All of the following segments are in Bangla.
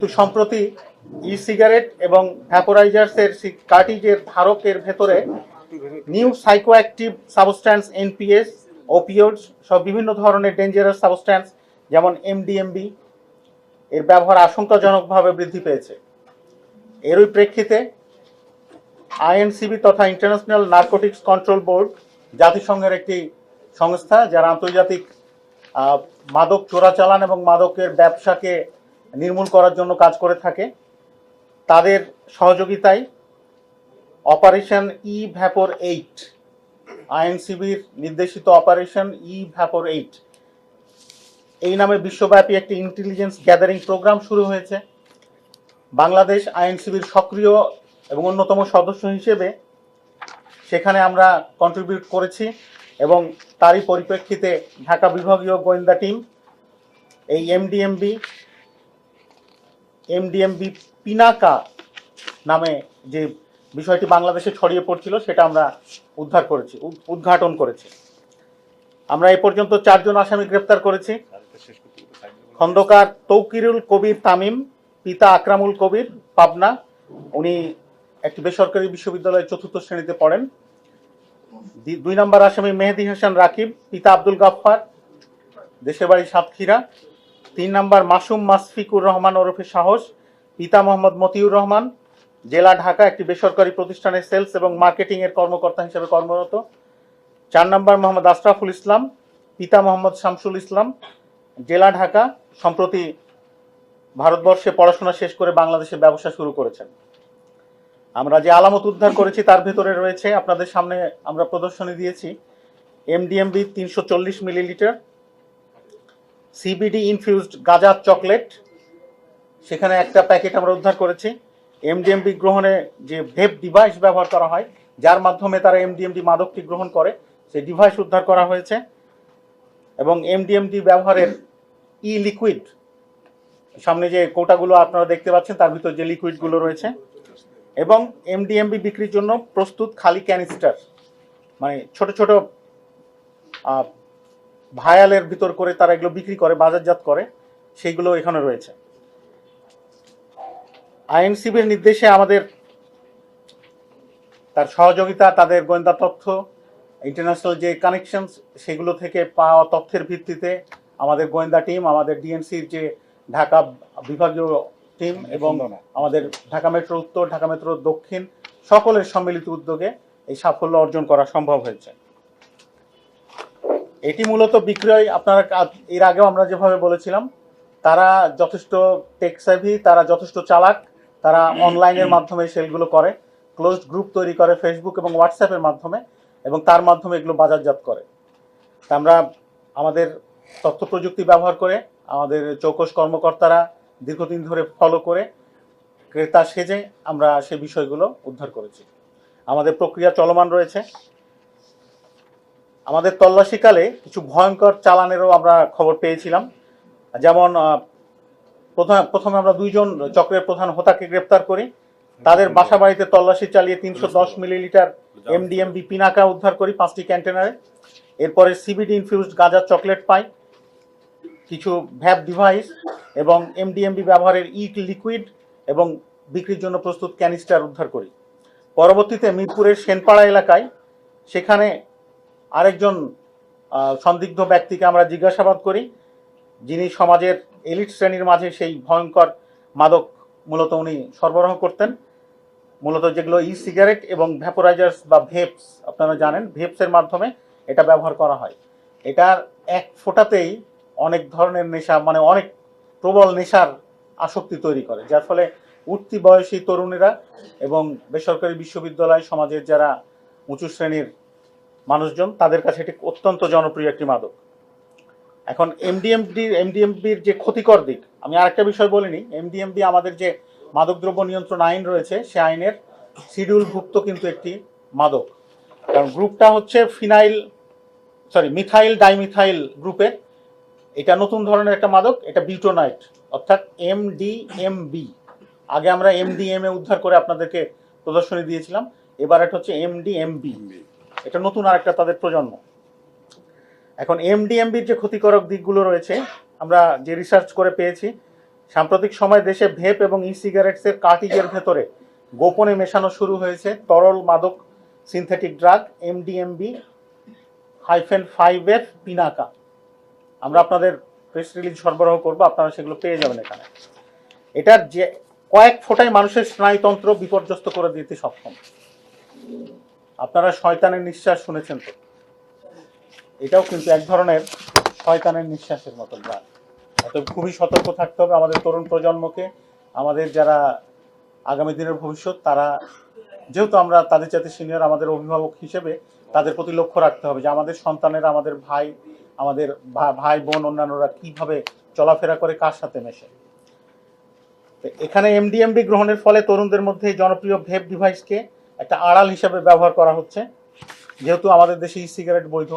সম্প্রতি ই সিগারেট এবং ভ্যাপোরাইজার্সের কার্টিজের ধারকের ভেতরে নিউ সাইকোঅ্যাক্টিভ সাবস্ট্যান্স এনপিএস, ওপিওইডস সব বিভিন্ন ধরনের ডেঞ্জারাস সাবস্ট্যান্স যেমন এমডিএমবি এর ব্যবহার আশঙ্কাজনকভাবে বৃদ্ধি পেয়েছে। এরই প্রেক্ষিতে আইএনসিবি তথা ইন্টারন্যাশনাল নার্কোটিক্স কন্ট্রোল বোর্ড, জাতিসংঘের একটি সংস্থা যারা আন্তর্জাতিক মাদক চোরাচালান এবং মাদকের ব্যবসাকে নির্মূল করার জন্য কাজ করে থাকে, তাদের সহযোগিতায় অপারেশন ই ভ্যাপোর 8, আইএনসিবির নির্দেশিত অপারেশন ই ভ্যাপোর 8 এই নামে বিশ্বব্যাপী একটি ইন্টেলিজেন্স গ্যাদারিং প্রোগ্রাম শুরু হয়েছে। বাংলাদেশ আইএনসিবির সক্রিয় এবং অন্যতম সদস্য হিসেবে সেখানে আমরা কন্ট্রিবিউট করেছি এবং তারই পরিপ্রেক্ষিতে ঢাকা বিভাগীয় গোয়েন্দা টিম এই এমডিএমবি পিনাকা নামে যে বিষয়টি বাংলাদেশে ছড়িয়ে পড়ছিল সেটা আমরা উদ্ঘাটন করেছি। আমরা এ পর্যন্ত 4 জন আসামি গ্রেপ্তার করেছি। খন্দকার তৌকিরুল কবির তামিম, পিতা আকরামুল কবির, পাবনা, উনি একটি বেসরকারি বিশ্ববিদ্যালয়ের 4র্থ শ্রেণীতে পড়েন। 2 নম্বর আসামি মেহেদি হাসান রাকিব, পিতা আব্দুল গাফফার, দেশের বাড়ি সাতক্ষীরা। 3 নম্বর মাসুম মাসফিকুর রহমান ওরফে সাহস, পিতা মোহাম্মদ মতিউর রহমান, জেলা ঢাকা, একটি বেসরকারি প্রতিষ্ঠানের সেলস এবং মার্কেটিং এর কর্মকর্তা হিসেবে কর্মরত। 4 নম্বর মোহাম্মদ আশরাফুল ইসলাম, পিতা মোহাম্মদ শামসুল ইসলাম, জেলা ঢাকা, সম্প্রতি ভারতবর্ষে পড়াশোনা শেষ করে বাংলাদেশে ব্যবসা শুরু করেছেন। আমরা যে আলামত উদ্ধার করেছি তার ভেতরে রয়েছে, আপনাদের সামনে আমরা প্রদর্শনী দিয়েছি, এমডিএমবি 340 মিলিলিটার, সিবিডি ইনফিউজড গাঁজা চকলেট, সেখানে একটা প্যাকেট আমরা উদ্ধার করেছি। এমডিএমবি গ্রহণে যে ভেপ ডিভাইস ব্যবহার করা হয়, যার মাধ্যমে তারা এমডিএমডি মাদকটি গ্রহণ করে, সেই ডিভাইস উদ্ধার করা হয়েছে। এবং এমডিএমডি ব্যবহারের ই লিকুইড, সামনে যে কোটাগুলো আপনারা দেখতে পাচ্ছেন তার ভিতর যে লিকুইডগুলো রয়েছে, এবং এমডিএমবি বিক্রির জন্য প্রস্তুত খালি ক্যানিস্টার, মানে ছোট ছোট ভায়ালের ভিতর করে তারা এগুলো বিক্রি করে, বাজারজাত করে, সেইগুলো এখানে রয়েছে। আইএনসিবির নির্দেশে আমাদের তার সহযোগিতা, তাদের গোয়েন্দা তথ্য, ইন্টারন্যাশনাল যে কানেকশনস, সেগুলো থেকে পাওয়া তথ্যের ভিত্তিতে আমাদের গোয়েন্দা টিম, আমাদের ডিএনসির যে ঢাকা বিভাগীয় টিম এবং আমাদের ঢাকা মেট্রো উত্তর, ঢাকা মেট্রো দক্ষিণ সকলের সম্মিলিত উদ্যোগে এই সাফল্য অর্জন করা সম্ভব হয়েছে। এটি মূলত বিক্রয়, আপনারা এর আগেও আমরা যেভাবে বলেছিলাম, তারা যথেষ্ট টেক সেভি, তারা যথেষ্ট চালাক, তারা অনলাইনের মাধ্যমে সেলগুলো করে, ক্লোজড গ্রুপ তৈরি করে ফেসবুক এবং হোয়াটসঅ্যাপের মাধ্যমে, এবং তার মাধ্যমে এগুলো বাজারজাত করে। আমরা আমাদের তথ্য প্রযুক্তি ব্যবহার করে আমাদের চৌকস কর্মকর্তারা দীর্ঘদিন ধরে ফলো করে ক্রেতা সেজে আমরা সে বিষয়গুলো উদ্ধার করেছি। আমাদের প্রক্রিয়া চলমান রয়েছে। আমাদের তল্লাশিকালে কিছু ভয়ঙ্কর চালানেরও আমরা খবর পেয়েছিলাম। যেমন প্রথমে আমরা 2 জন চক্রের প্রধান হোতাকে গ্রেপ্তার করি, তাদের বাসা বাড়িতে তল্লাশি চালিয়ে 310 মিলিলিটার এমডিএমবি পিনাকা উদ্ধার করি 5টি কন্টেনারে। এরপরে সিবিডি ইনফিউজড গাঁজা চকলেট পাই, কিছু ভ্যাপ ডিভাইস এবং এমডিএমবি ব্যবহারের ইট লিকুইড এবং বিক্রির জন্য প্রস্তুত ক্যানিস্টার উদ্ধার করি। পরবর্তীতে মিরপুরের সেনপাড়া এলাকায় সেখানে আরেকজন সন্দিগ্ধ ব্যক্তিকে আমরা জিজ্ঞাসাবাদ করি, যিনি সমাজের এলিট শ্রেণীর মাঝে সেই ভয়ঙ্কর মাদক মূলত উনি সরবরাহ করতেন, মূলত যেগুলো ই সিগারেট এবং ভ্যাপোরাইজার্স বা ভেপস, আপনারা জানেন ভেপসের মাধ্যমে এটা ব্যবহার করা হয়। এটার এক ফোঁটাতেই অনেক ধরনের নেশা, মানে অনেক প্রবল নেশার আসক্তি তৈরি করে, যার ফলে উঠতি বয়সী তরুণীরা এবং বেসরকারি বিশ্ববিদ্যালয় সমাজের যারা উঁচু শ্রেণীর মানুষজন, তাদের কাছে এটি অত্যন্ত জনপ্রিয় একটি মাদক। এখন এমডিএমবির যে ক্ষতিকর দিক, আমি আরেকটা বিষয় বলিনি, এমডিএমবি আমাদের যে মাদকদ্রব্য নিয়ন্ত্রণ আইন রয়েছে সে আইনের শিডিউলভুক্ত কিন্তু একটি মাদক, কারণ গ্রুপটা হচ্ছে মিথাইল ডাইমিথাইল গ্রুপের। এটা নতুন ধরনের একটা মাদক, এটা বিউটোনাইট অর্থাৎ এমডিএমবি। আগে আমরা এমডিএমএ উদ্ধার করে আপনাদেরকে প্রদর্শনী দিয়েছিলাম, এবার এটা হচ্ছে এমডিএমবি, এটা নতুন আরেকটা তাদের প্রজন্ম। এখন এমডিএমবির যে ক্ষতিকারক দিকগুলো রয়েছে আমরা যে রিসার্চ করে পেয়েছি সাম্প্রতিক সময়ে দেশে ভেপ এবং ই সিগারেটসের কার্টিজের ভেতরে গোপনে মেশানো শুরু হয়েছে তরল মাদক সিনথেটিক ড্রাগ MDMB-5F পিনাকা। আমরা আপনাদের প্রেস রিলিজ সরবরাহ করব, আপনারা সেগুলো পেয়ে যাবেন এখানে। এটার যে কয়েক ফোঁটায় মানুষের স্নায়ুতন্ত্র বিপর্যস্ত করে দিতে সক্ষম। আপনারা শয়তানের নিঃশ্বাস শুনেছেন তো, এটাও কিন্তু এক ধরনের শয়তানের নিঃশ্বাসের মতো ড্রাগ। অতএব খুবই সতর্ক থাকতে হবে আমাদের তরুণ প্রজন্মকে, আমাদের যারা আগামী দিনের ভবিষ্যৎ, তারা যেহেতু আমরা তাদের চাইতে সিনিয়র, আমাদের অভিভাবক হিসেবে তাদের প্রতি লক্ষ্য রাখতে হবে যে আমাদের সন্তানেরা, আমাদের ভাই বোন অন্যান্যরা কিভাবে চলাফেরা করে, কার সাথে মেশে। এখানে MDMB গ্রহণের ফলে তরুণদের মধ্যে জনপ্রিয় ভেপ ডিভাইসকে একটা আড়াল হিসাবে ব্যবহার করা হচ্ছে। যেহেতু আমাদের দেশে ই সিগারেট বৈধ,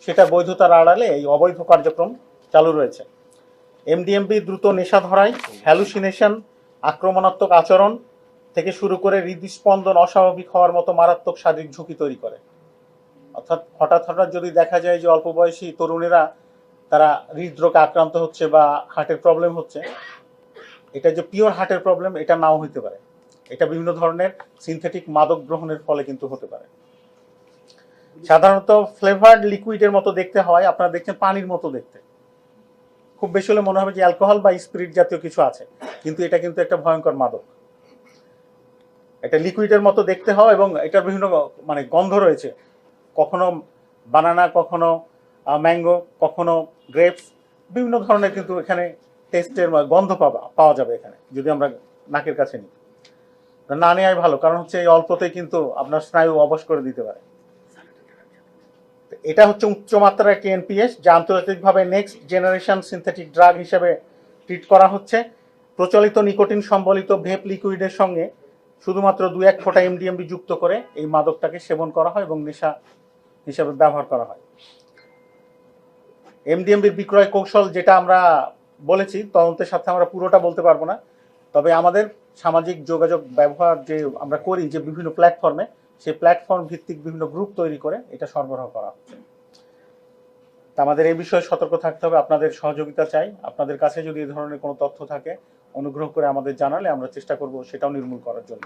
সেটা বৈধতার আড়ালে এই অবৈধ কার্যক্রম চালু রয়েছে। MDMB দ্রুত নেশা ধরায়, হ্যালুসিনেশন, আক্রমণাত্মক আচরণ থেকে শুরু করে হৃদস্পন্দন অস্বাভাবিক হওয়ার মতো মারাত্মক শারীরিক ঝুঁকি তৈরি করে। অর্থাৎ হঠাৎ হঠাৎ যদি দেখা যায় যে অল্প বয়সী তরুণেরা তারা হৃদরোগে আক্রান্ত হচ্ছে বা হার্টের প্রবলেম হচ্ছে, এটা যে পিওর হার্টের প্রবলেম এটা নাও হতে পারে, এটা বিভিন্ন ধরনের সিনথেটিক মাদক গ্রহণের ফলে কিন্তু হতে পারে। সাধারণত ফ্লেভার্ড লিকুইডের মতো দেখতে হয়, আপনারা দেখছেন পানির মতো দেখতে, খুব বেশি হলে মনে হবে যে অ্যালকোহল বা স্পিরিট জাতীয় কিছু আছে, কিন্তু এটা কিন্তু একটা ভয়ঙ্কর মাদক। এটা লিকুইডের মতো দেখতে হয় এবং এটার বিভিন্ন গন্ধ রয়েছে, কখনো বানানা, কখনো ম্যাঙ্গো, কখনো গ্রেপস, বিভিন্ন ধরনের কিন্তু এখানে টেস্টের গন্ধ পাওয়া যাবে এখানে যদি আমরা নাকের কাছে নিই। না নেওয়াই ভালো, কারণ হচ্ছে এই অল্পতেই কিন্তু আপনার স্নায়ু অবশ করে দিতে পারে। এটা হচ্ছে উচ্চমাত্রার একটি NPS, যা আন্তর্জাতিকভাবে নেক্সট জেনারেশন সিনথেটিক ড্রাগ হিসেবে ট্রিট করা হচ্ছে। প্রচলিত নিকোটিন সম্বলিত ভেপ লিকুইডের সঙ্গে শুধুমাত্র 2-1 ফোঁটা MDMB যুক্ত করে এই মাদকটাকে সেবন করা হয় এবং নেশা হিসাবে ব্যবহার করা হয়। MDMBর বিক্রয় কৌশল যেটা আমরা বলেছি, তদন্তের সাথে আমরা পুরোটা বলতে পারবো না, তবে আমাদের সামাজিক যোগাযোগ ব্যবহার যে আমরা করি যে বিভিন্ন প্ল্যাটফর্মে, সেই প্ল্যাটফর্ম ভিত্তিক বিভিন্ন গ্রুপ তৈরি করে এটা সরবরাহ করা হচ্ছে। তা আমাদের এই বিষয়ে সতর্ক থাকতে হবে, আপনাদের সহযোগিতা চাই। আপনাদের কাছে যদি এই ধরনের কোনো তথ্য থাকে, অনুগ্রহ করে আমাদের জানালে আমরা চেষ্টা করব সেটাও নির্মূল করার জন্য।